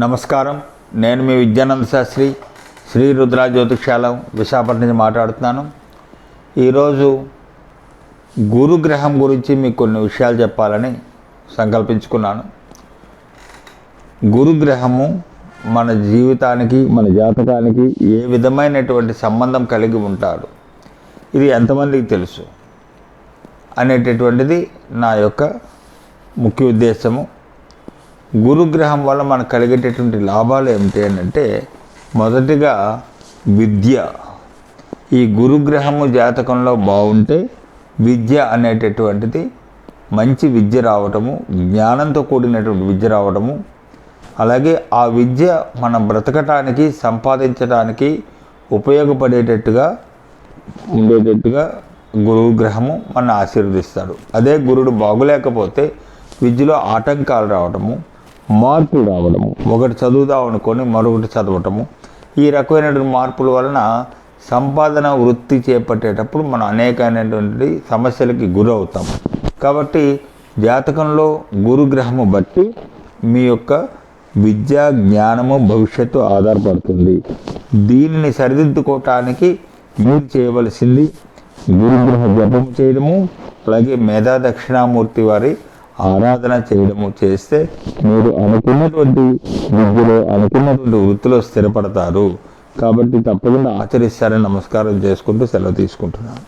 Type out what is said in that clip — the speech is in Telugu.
నమస్కారం. నేను మీ విద్యానంద శాస్త్రి, శ్రీ రుద్ర జ్యోతిష్యాలయం విశాఖపట్నం నుంచి మాట్లాడుతున్నాను. ఈరోజు గురుగ్రహం గురించి మీకు కొన్ని విషయాలు చెప్పాలని సంకల్పించుకున్నాను. గురుగ్రహము మన జీవితానికి, మన జాతకానికి ఏ విధమైనటువంటి సంబంధం కలిగి ఉంటాడు, ఇది ఎంతమందికి తెలుసు అనేటటువంటిది నా యొక్క ముఖ్య ఉద్దేశము. గురుగ్రహం వల్ల మనకు కలిగేటటువంటి లాభాలు ఏమిటి అంటే, మొదటిగా విద్య. ఈ గురుగ్రహము జాతకంలో బాగుంటే విద్య అనేటటువంటిది మంచి విద్య రావటము, జ్ఞానంతో కూడినటువంటి విద్య రావటము, అలాగే ఆ విద్య మనం బ్రతకటానికి, సంపాదించడానికి ఉపయోగపడేటట్టుగా ఉండేటట్టుగా గురుగ్రహము మన ఆశీర్వదిస్తాడు. అదే గురుడు బాగులేకపోతే విద్యలో ఆటంకాలు రావటము, మార్పులు రావడము, ఒకటి చదువుదాం అనుకొని మరొకటి చదవటము, ఈ రకమైనటువంటి మార్పుల వలన సంపాదన వృత్తి చేపట్టేటప్పుడు మనం అనేకమైనటువంటి సమస్యలకి గురవుతాం. కాబట్టి జాతకంలో గురుగ్రహము బట్టి మీ యొక్క విద్యా జ్ఞానము భవిష్యత్తు ఆధారపడుతుంది. దీనిని సరిదిద్దుకోవటానికి మీరు చేయవలసింది గురుగ్రహ జపము చేయడము, అలాగే మేధా దక్షిణామూర్తి వారి ఆరాధన చేయడము చేస్తే మీరు అనుకున్నటువంటి విద్యలో, అనుకున్నటువంటి వృత్తిలో స్థిరపడతారు. కాబట్టి తప్పకుండా ఆచరిస్తారని నమస్కారం చేసుకుంటూ సెలవు తీసుకుంటున్నాను.